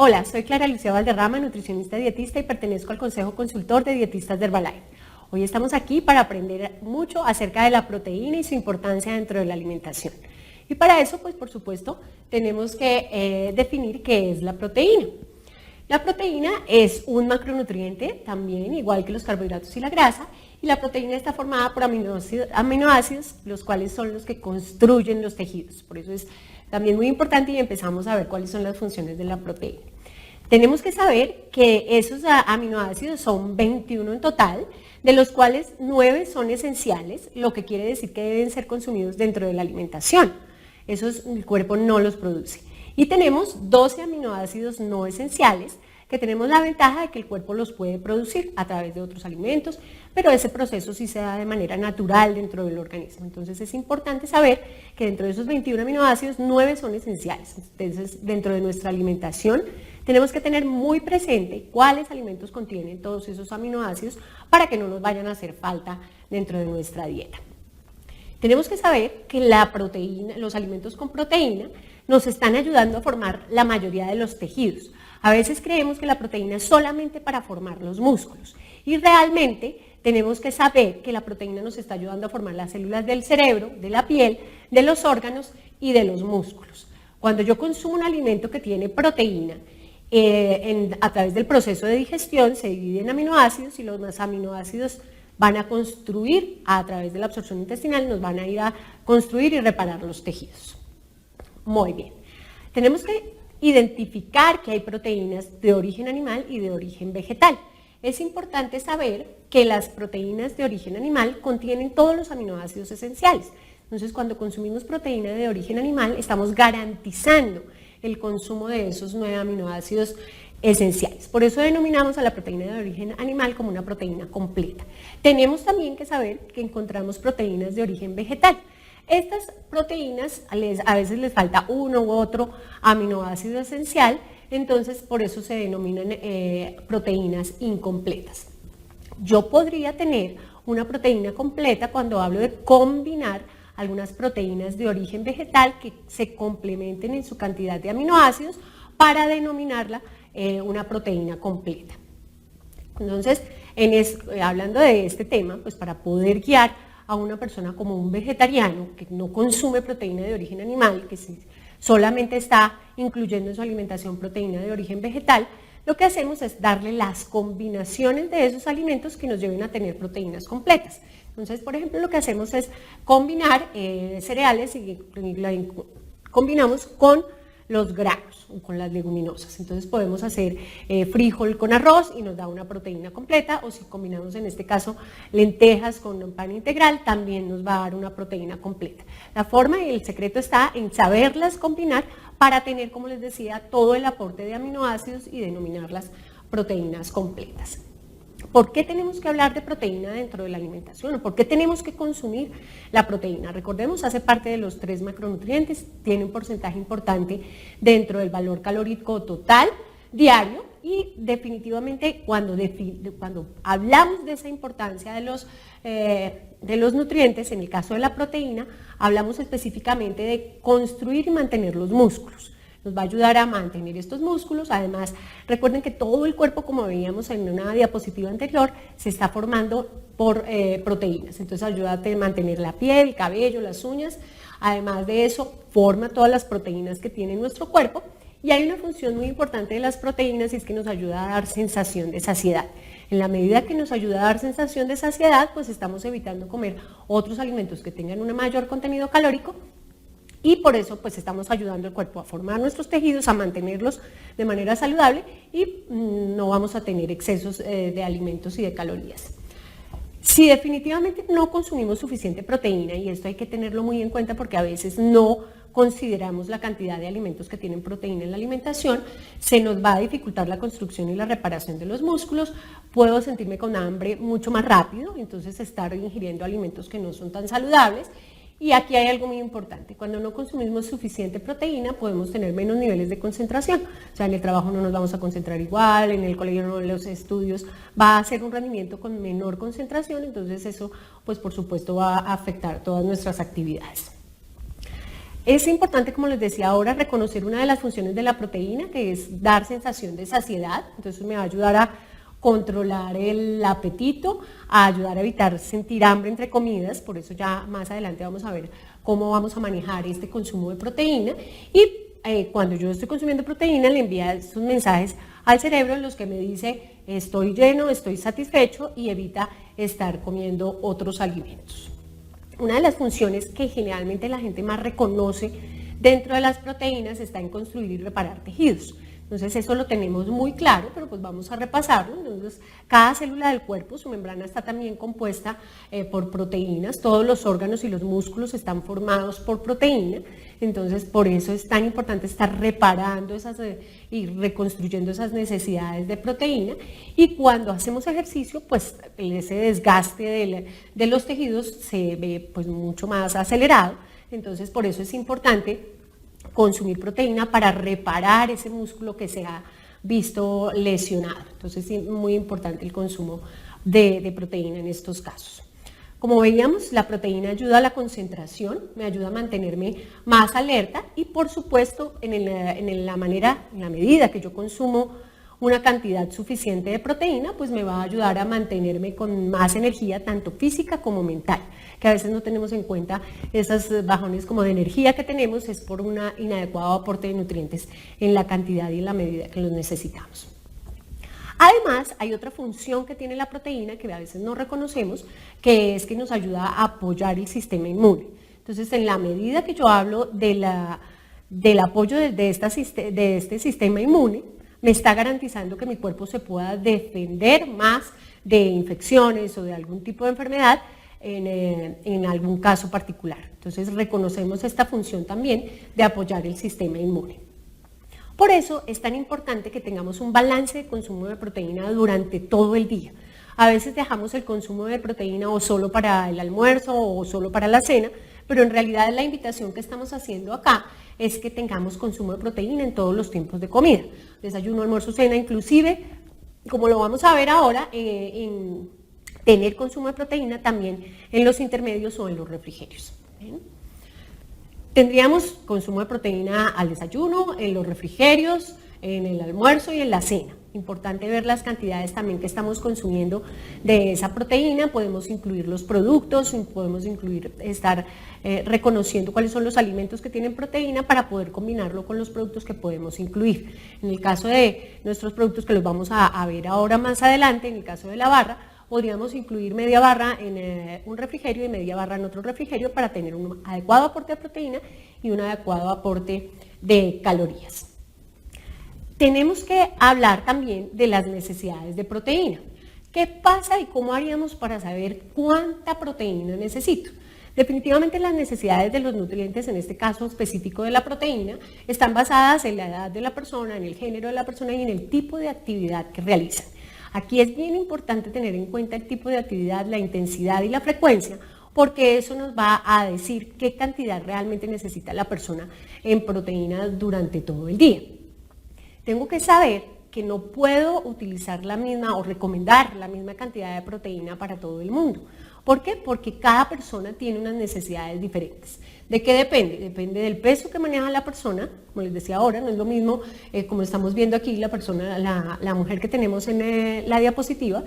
Hola, soy Clara Lucía Valderrama, nutricionista dietista y pertenezco al Consejo Consultor de Dietistas de Herbalife. Hoy estamos aquí para aprender mucho acerca de la proteína y su importancia dentro de la alimentación. Y para eso, pues por supuesto, tenemos que definir qué es la proteína. La proteína es un macronutriente también, igual que los carbohidratos y la grasa, y la proteína está formada por aminoácidos, los cuales son los que construyen los tejidos. Por eso es también muy importante y empezamos a ver cuáles son las funciones de la proteína. Tenemos que saber que esos aminoácidos son 21 en total, de los cuales 9 son esenciales, lo que quiere decir que deben ser consumidos dentro de la alimentación. Esos el cuerpo no los produce. Y tenemos 12 aminoácidos no esenciales, que tenemos la ventaja de que el cuerpo los puede producir a través de otros alimentos, pero ese proceso sí se da de manera natural dentro del organismo. Entonces es importante saber que dentro de esos 21 aminoácidos, 9 son esenciales. Entonces, dentro de nuestra alimentación, tenemos que tener muy presente cuáles alimentos contienen todos esos aminoácidos para que no nos vayan a hacer falta dentro de nuestra dieta. Tenemos que saber que la proteína, los alimentos con proteína nos están ayudando a formar la mayoría de los tejidos. A veces creemos que la proteína es solamente para formar los músculos y realmente tenemos que saber que la proteína nos está ayudando a formar las células del cerebro, de la piel, de los órganos y de los músculos. Cuando yo consumo un alimento que tiene proteína, a través del proceso de digestión se divide en aminoácidos y los aminoácidos van a construir, a través de la absorción intestinal, nos van a ir a construir y reparar los tejidos. Muy bien. Tenemos que identificar que hay proteínas de origen animal y de origen vegetal. Es importante saber que las proteínas de origen animal contienen todos los aminoácidos esenciales. Entonces, cuando consumimos proteína de origen animal, estamos garantizando el consumo de esos 9 aminoácidos esenciales. Por eso denominamos a la proteína de origen animal como una proteína completa. Tenemos también que saber que encontramos proteínas de origen vegetal. Estas proteínas a veces les falta uno u otro aminoácido esencial, entonces por eso se denominan proteínas incompletas. Yo podría tener una proteína completa cuando hablo de combinar algunas proteínas de origen vegetal que se complementen en su cantidad de aminoácidos para denominarla una proteína completa. Entonces, hablando de este tema, pues para poder guiar a una persona como un vegetariano que no consume proteína de origen animal, que solamente está incluyendo en su alimentación proteína de origen vegetal, lo que hacemos es darle las combinaciones de esos alimentos que nos lleven a tener proteínas completas. Entonces, por ejemplo, lo que hacemos es combinar cereales y combinamos con los granos o con las leguminosas. Entonces podemos hacer frijol con arroz y nos da una proteína completa, o si combinamos en este caso lentejas con pan integral, también nos va a dar una proteína completa. La forma y el secreto está en saberlas combinar para tener, como les decía, todo el aporte de aminoácidos y denominarlas proteínas completas. ¿Por qué tenemos que hablar de proteína dentro de la alimentación? ¿Por qué tenemos que consumir la proteína? Recordemos, hace parte de los 3 macronutrientes, tiene un porcentaje importante dentro del valor calórico total diario y definitivamente cuando hablamos de esa importancia de los nutrientes, en el caso de la proteína, hablamos específicamente de construir y mantener los músculos. Nos va a ayudar a mantener estos músculos. Además, recuerden que todo el cuerpo, como veíamos en una diapositiva anterior, se está formando por proteínas. Entonces ayuda a mantener la piel, el cabello, las uñas. Además de eso, forma todas las proteínas que tiene nuestro cuerpo. Y hay una función muy importante de las proteínas y es que nos ayuda a dar sensación de saciedad. En la medida que nos ayuda a dar sensación de saciedad, pues estamos evitando comer otros alimentos que tengan un mayor contenido calórico. Y por eso pues estamos ayudando al cuerpo a formar nuestros tejidos, a mantenerlos de manera saludable y no vamos a tener excesos de alimentos y de calorías. Si definitivamente no consumimos suficiente proteína, y esto hay que tenerlo muy en cuenta porque a veces no consideramos la cantidad de alimentos que tienen proteína en la alimentación, se nos va a dificultar la construcción y la reparación de los músculos, puedo sentirme con hambre mucho más rápido, entonces estar ingiriendo alimentos que no son tan saludables. Y aquí hay algo muy importante, cuando no consumimos suficiente proteína podemos tener menos niveles de concentración, o sea, en el trabajo no nos vamos a concentrar igual, en el colegio no, en los estudios va a ser un rendimiento con menor concentración, entonces eso pues por supuesto va a afectar todas nuestras actividades. Es importante, como les decía ahora, reconocer una de las funciones de la proteína, que es dar sensación de saciedad. Entonces me va a ayudar a controlar el apetito, a ayudar a evitar sentir hambre entre comidas. Por eso ya más adelante vamos a ver cómo vamos a manejar este consumo de proteína. Y cuando yo estoy consumiendo proteína, le envía esos mensajes al cerebro en los que me dice estoy lleno, estoy satisfecho, y evita estar comiendo otros alimentos. Una de las funciones que generalmente la gente más reconoce dentro de las proteínas está en construir y reparar tejidos. Entonces eso lo tenemos muy claro, pero pues vamos a repasarlo. Entonces, cada célula del cuerpo, su membrana está también compuesta por proteínas. Todos los órganos y los músculos están formados por proteína. Entonces, por eso es tan importante estar reparando y reconstruyendo esas necesidades de proteína. Y cuando hacemos ejercicio, pues ese desgaste de los tejidos se ve pues mucho más acelerado. Entonces, por eso es importante consumir proteína para reparar ese músculo que se ha visto lesionado. Entonces es muy importante el consumo de proteína en estos casos. Como veíamos, la proteína ayuda a la concentración, me ayuda a mantenerme más alerta y por supuesto en la medida que yo consumo una cantidad suficiente de proteína, pues me va a ayudar a mantenerme con más energía, tanto física como mental, que a veces no tenemos en cuenta esos bajones como de energía que tenemos, es por un inadecuado aporte de nutrientes en la cantidad y en la medida que los necesitamos. Además, hay otra función que tiene la proteína que a veces no reconocemos, que es que nos ayuda a apoyar el sistema inmune. Entonces, en la medida que yo hablo del apoyo de este sistema inmune, me está garantizando que mi cuerpo se pueda defender más de infecciones o de algún tipo de enfermedad en algún caso particular. Entonces reconocemos esta función también de apoyar el sistema inmune. Por eso es tan importante que tengamos un balance de consumo de proteína durante todo el día. A veces dejamos el consumo de proteína o solo para el almuerzo o solo para la cena, pero en realidad la invitación que estamos haciendo acá es que tengamos consumo de proteína en todos los tiempos de comida. Desayuno, almuerzo, cena, inclusive, como lo vamos a ver ahora, en tener consumo de proteína también en los intermedios o en los refrigerios. ¿Bien? Tendríamos consumo de proteína al desayuno, en los refrigerios, en el almuerzo y en la cena. Importante ver las cantidades también que estamos consumiendo de esa proteína. Podemos incluir los productos, podemos estar reconociendo cuáles son los alimentos que tienen proteína para poder combinarlo con los productos que podemos incluir. En el caso de nuestros productos, que los vamos a ver ahora más adelante, en el caso de la barra, podríamos incluir media barra en un refrigerio y media barra en otro refrigerio para tener un adecuado aporte de proteína y un adecuado aporte de calorías. Tenemos que hablar también de las necesidades de proteína. ¿Qué pasa y cómo haríamos para saber cuánta proteína necesito? Definitivamente las necesidades de los nutrientes, en este caso específico de la proteína, están basadas en la edad de la persona, en el género de la persona y en el tipo de actividad que realizan. Aquí es bien importante tener en cuenta el tipo de actividad, la intensidad y la frecuencia, porque eso nos va a decir qué cantidad realmente necesita la persona en proteínas durante todo el día. Tengo que saber que no puedo utilizar la misma o recomendar la misma cantidad de proteína para todo el mundo. ¿Por qué? Porque cada persona tiene unas necesidades diferentes. ¿De qué depende? Depende del peso que maneja la persona. Como les decía ahora, no es lo mismo, como estamos viendo aquí, la mujer que tenemos en la diapositiva,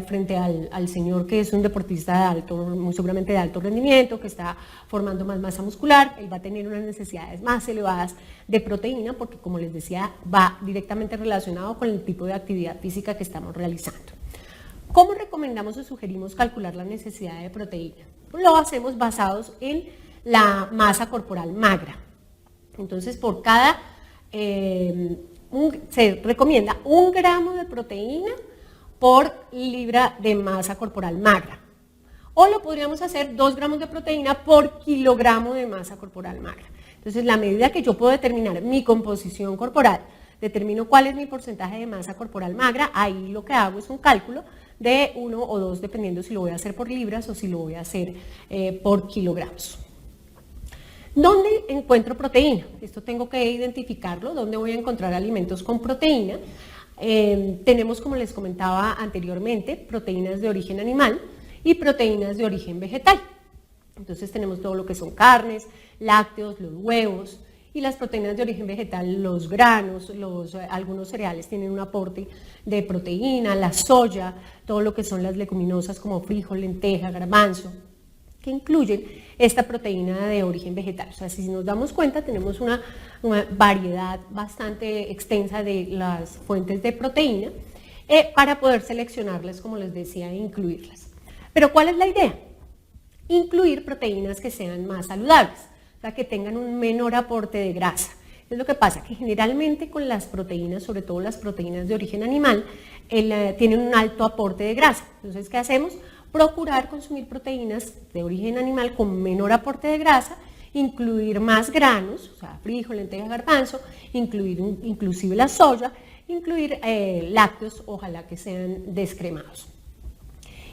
frente al señor que es un deportista muy seguramente de alto rendimiento, que está formando más masa muscular. Él va a tener unas necesidades más elevadas de proteína porque, como les decía, va directamente relacionado con el tipo de actividad física que estamos realizando. ¿Cómo recomendamos o sugerimos calcular la necesidad de proteína? Lo hacemos basados en la masa corporal magra. Entonces, por cada, se recomienda 1 gramo de proteína por libra de masa corporal magra. O lo podríamos hacer 2 gramos de proteína por kilogramo de masa corporal magra. Entonces, la medida que yo puedo determinar mi composición corporal, determino cuál es mi porcentaje de masa corporal magra, ahí lo que hago es un cálculo de 1 o 2, dependiendo si lo voy a hacer por libras o si lo voy a hacer por kilogramos. ¿Dónde encuentro proteína? Esto tengo que identificarlo. ¿Dónde voy a encontrar alimentos con proteína? Tenemos, como les comentaba anteriormente, proteínas de origen animal y proteínas de origen vegetal. Entonces tenemos todo lo que son carnes, lácteos, los huevos y las proteínas de origen vegetal, los granos, algunos cereales tienen un aporte de proteína, la soya, todo lo que son las leguminosas como frijol, lenteja, garbanzo, que incluyen esta proteína de origen vegetal. O sea, si nos damos cuenta, tenemos una variedad bastante extensa de las fuentes de proteína para poder seleccionarlas, como les decía, e incluirlas. Pero ¿cuál es la idea? Incluir proteínas que sean más saludables, o sea, que tengan un menor aporte de grasa. Es lo que pasa, que generalmente con las proteínas, sobre todo las proteínas de origen animal, tienen un alto aporte de grasa. Entonces, ¿qué hacemos? Procurar consumir proteínas de origen animal con menor aporte de grasa, incluir más granos, o sea, frijol, lenteja, garbanzo, incluir inclusive la soya, incluir lácteos, ojalá que sean descremados.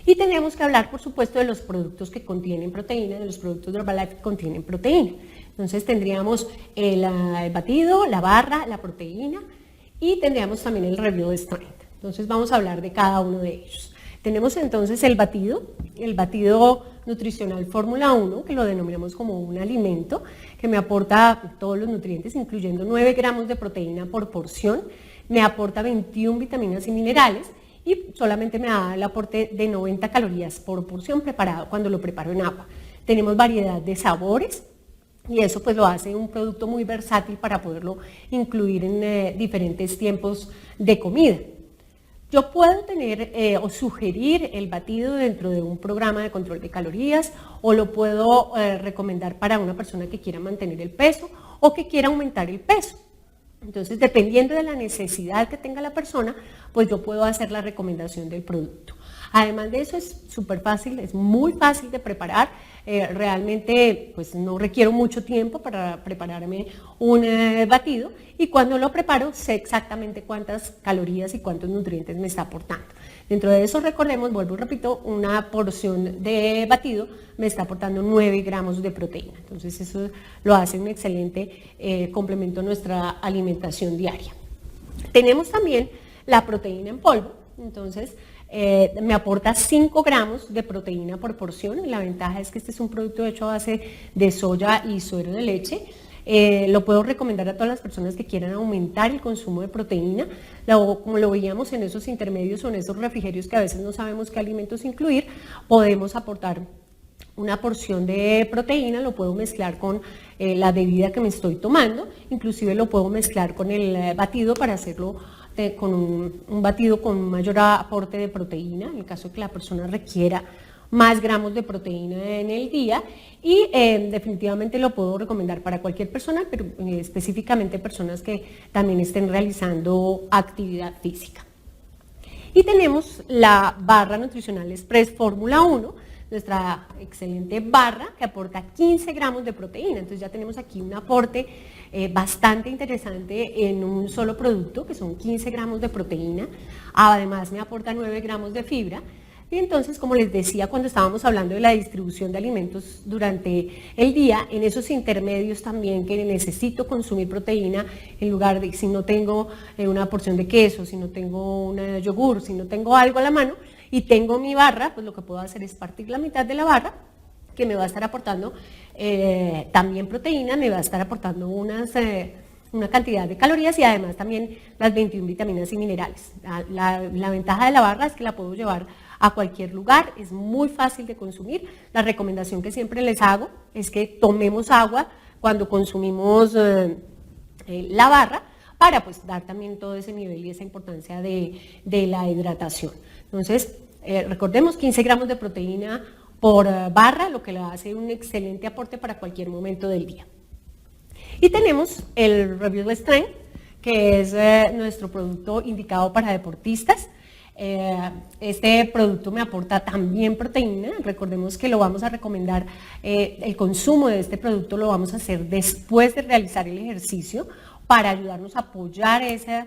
Y tenemos que hablar, por supuesto, de los productos que contienen proteína, de los productos de Herbalife que contienen proteína. Entonces tendríamos el batido, la barra, la proteína y tendríamos también el Reveal Strength. Entonces vamos a hablar de cada uno de ellos. Tenemos entonces el batido nutricional Fórmula 1, que lo denominamos como un alimento, que me aporta todos los nutrientes, incluyendo 9 gramos de proteína por porción, me aporta 21 vitaminas y minerales, y solamente me da el aporte de 90 calorías por porción preparado cuando lo preparo en agua. Tenemos variedad de sabores y eso pues lo hace un producto muy versátil para poderlo incluir en diferentes tiempos de comida. Yo puedo tener o sugerir el batido dentro de un programa de control de calorías o lo puedo recomendar para una persona que quiera mantener el peso o que quiera aumentar el peso. Entonces, dependiendo de la necesidad que tenga la persona, pues yo puedo hacer la recomendación del producto. Además de eso, es súper fácil, es muy fácil de preparar. Realmente, pues no requiero mucho tiempo para prepararme un batido y cuando lo preparo sé exactamente cuántas calorías y cuántos nutrientes me está aportando. Dentro de eso, recordemos, vuelvo y repito, una porción de batido me está aportando 9 gramos de proteína. Entonces eso lo hace un excelente complemento a nuestra alimentación diaria. Tenemos también la proteína en polvo. Entonces me aporta 5 gramos de proteína por porción. La ventaja es que este es un producto hecho a base de soya y suero de leche. Lo puedo recomendar a todas las personas que quieran aumentar el consumo de proteína, como lo veíamos en esos intermedios o en esos refrigerios que a veces no sabemos qué alimentos incluir, podemos aportar una porción de proteína, lo puedo mezclar con la bebida que me estoy tomando, inclusive lo puedo mezclar con el batido para hacerlo con un batido con mayor aporte de proteína, en el caso de que la persona requiera más gramos de proteína en el día y definitivamente lo puedo recomendar para cualquier persona, pero específicamente personas que también estén realizando actividad física. Y tenemos la barra nutricional Express Fórmula 1, nuestra excelente barra que aporta 15 gramos de proteína. Entonces ya tenemos aquí un aporte bastante interesante en un solo producto, que son 15 gramos de proteína. Además me aporta 9 gramos de fibra. Y entonces, como les decía, cuando estábamos hablando de la distribución de alimentos durante el día, en esos intermedios también que necesito consumir proteína, en lugar de si no tengo una porción de queso, si no tengo un yogur, si no tengo algo a la mano y tengo mi barra, pues lo que puedo hacer es partir la mitad de la barra, que me va a estar aportando también proteína, me va a estar aportando una cantidad de calorías y además también las 21 vitaminas y minerales. La ventaja de la barra es que la puedo llevar a cualquier lugar, es muy fácil de consumir. La recomendación que siempre les hago es que tomemos agua cuando consumimos la barra para pues dar también todo ese nivel y esa importancia de la hidratación. Entonces, recordemos 15 gramos de proteína por barra, lo que le hace un excelente aporte para cualquier momento del día. Y tenemos el Reveal Strength, que es nuestro producto indicado para deportistas. Este producto me aporta también proteína. Recordemos que lo vamos a recomendar, el consumo de este producto lo vamos a hacer después de realizar el ejercicio para ayudarnos a apoyar ese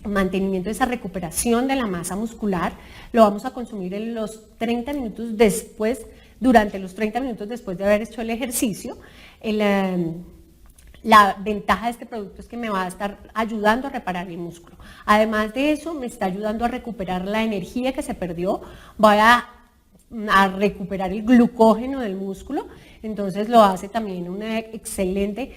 mantenimiento de esa recuperación de la masa muscular. Lo vamos a consumir en los 30 minutos después, durante los 30 minutos después de haber hecho el ejercicio. La ventaja de este producto es que me va a estar ayudando a reparar el músculo. Además de eso, me está ayudando a recuperar la energía que se perdió. Voy a a recuperar el glucógeno del músculo, entonces lo hace también un excelente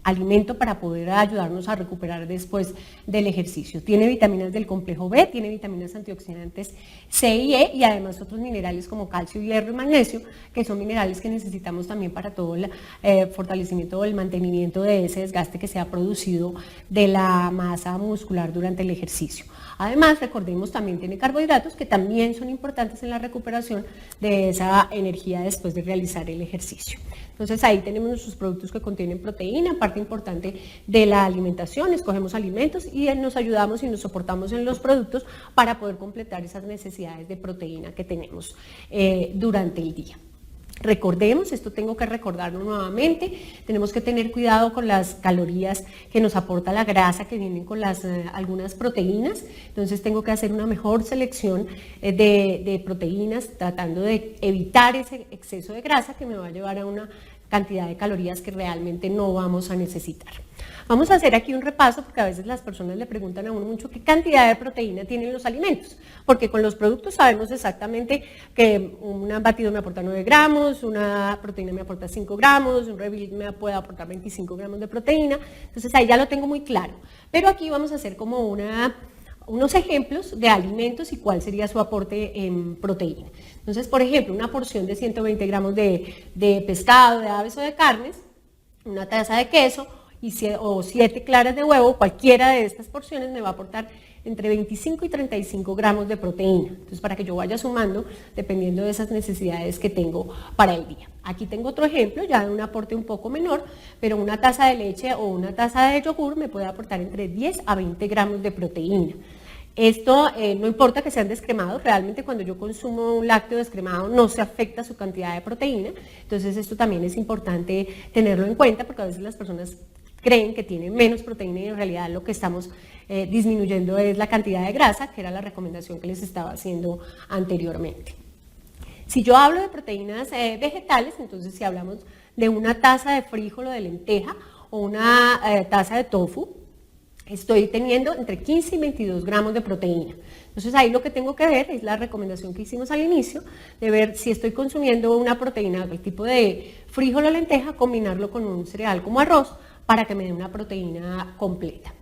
alimento para poder ayudarnos a recuperar después del ejercicio. Tiene vitaminas del complejo B, tiene vitaminas antioxidantes C y E y además otros minerales como calcio, hierro y magnesio, que son minerales que necesitamos también para todo el fortalecimiento o el mantenimiento de ese desgaste que se ha producido de la masa muscular durante el ejercicio. Además, recordemos, también tiene carbohidratos que también son importantes en la recuperación de esa energía después de realizar el ejercicio. Entonces ahí tenemos nuestros productos que contienen proteína, parte importante de la alimentación, escogemos alimentos y nos ayudamos y nos soportamos en los productos para poder completar esas necesidades de proteína que tenemos durante el día. Recordemos, esto tengo que recordarlo nuevamente, tenemos que tener cuidado con las calorías que nos aporta la grasa que vienen con algunas proteínas, entonces tengo que hacer una mejor selección de proteínas tratando de evitar ese exceso de grasa que me va a llevar a una cantidad de calorías que realmente no vamos a necesitar. Vamos a hacer aquí un repaso porque a veces las personas le preguntan a uno mucho qué cantidad de proteína tienen los alimentos, porque con los productos sabemos exactamente que un batido me aporta 9 gramos, una proteína me aporta 5 gramos, un Revit me puede aportar 25 gramos de proteína, entonces ahí ya lo tengo muy claro. Pero aquí vamos a hacer como unos ejemplos de alimentos y cuál sería su aporte en proteína. Entonces, por ejemplo, una porción de 120 gramos de pescado, de aves o de carnes, una taza de queso o 7 claras de huevo, cualquiera de estas porciones me va a aportar entre 25 y 35 gramos de proteína. Entonces, para que yo vaya sumando, dependiendo de esas necesidades que tengo para el día. Aquí tengo otro ejemplo, ya de un aporte un poco menor, pero una taza de leche o una taza de yogur me puede aportar entre 10 a 20 gramos de proteína. Esto no importa que sean descremados, realmente cuando yo consumo un lácteo descremado no se afecta su cantidad de proteína, entonces esto también es importante tenerlo en cuenta porque a veces las personas creen que tienen menos proteína y en realidad lo que estamos disminuyendo es la cantidad de grasa, que era la recomendación que les estaba haciendo anteriormente. Si yo hablo de proteínas vegetales, entonces si hablamos de una taza de frijol o de lenteja o una taza de tofu, estoy teniendo entre 15 y 22 gramos de proteína. Entonces ahí lo que tengo que ver es la recomendación que hicimos al inicio, de ver si estoy consumiendo una proteína del tipo de frijol o lenteja, combinarlo con un cereal como arroz para que me dé una proteína completa.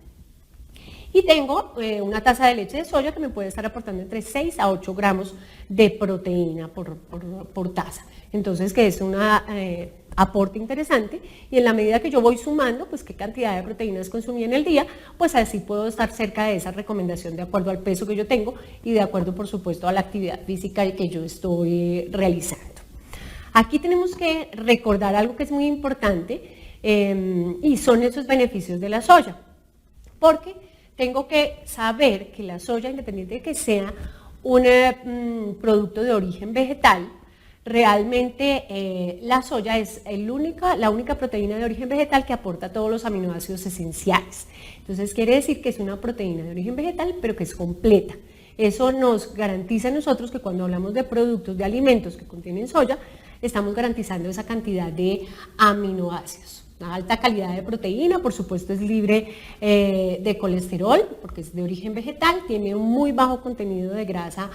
Y tengo una taza de leche de soya que me puede estar aportando entre 6 a 8 gramos de proteína por taza. Entonces, que es un aporte interesante y en la medida que yo voy sumando, pues qué cantidad de proteínas consumí en el día, pues así puedo estar cerca de esa recomendación de acuerdo al peso que yo tengo y de acuerdo, por supuesto, a la actividad física que yo estoy realizando. Aquí tenemos que recordar algo que es muy importante y son esos beneficios de la soya, porque tengo que saber que la soya, independiente de que sea un producto de origen vegetal, realmente la soya es la única proteína de origen vegetal que aporta todos los aminoácidos esenciales. Entonces quiere decir que es una proteína de origen vegetal, pero que es completa. Eso nos garantiza a nosotros que cuando hablamos de productos, de alimentos que contienen soya, estamos garantizando esa cantidad de aminoácidos. Una alta calidad de proteína, por supuesto es libre de colesterol, porque es de origen vegetal, tiene un muy bajo contenido de grasa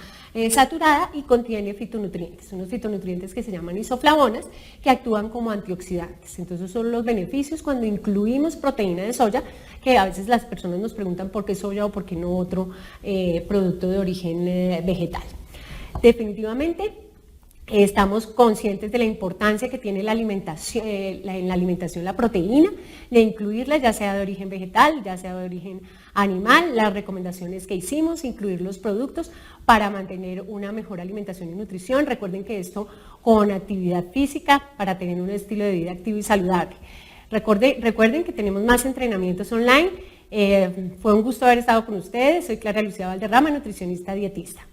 saturada y contiene fitonutrientes, unos fitonutrientes que se llaman isoflavonas, que actúan como antioxidantes. Entonces son los beneficios cuando incluimos proteína de soya, que a veces las personas nos preguntan por qué soya o por qué no otro producto de origen vegetal. Definitivamente, estamos conscientes de la importancia que tiene la alimentación, en la alimentación la proteína, de incluirla ya sea de origen vegetal, ya sea de origen animal. Las recomendaciones que hicimos, incluir los productos para mantener una mejor alimentación y nutrición. Recuerden que esto con actividad física para tener un estilo de vida activo y saludable. Recuerden que tenemos más entrenamientos online. Fue un gusto haber estado con ustedes. Soy Clara Lucía Valderrama, nutricionista dietista.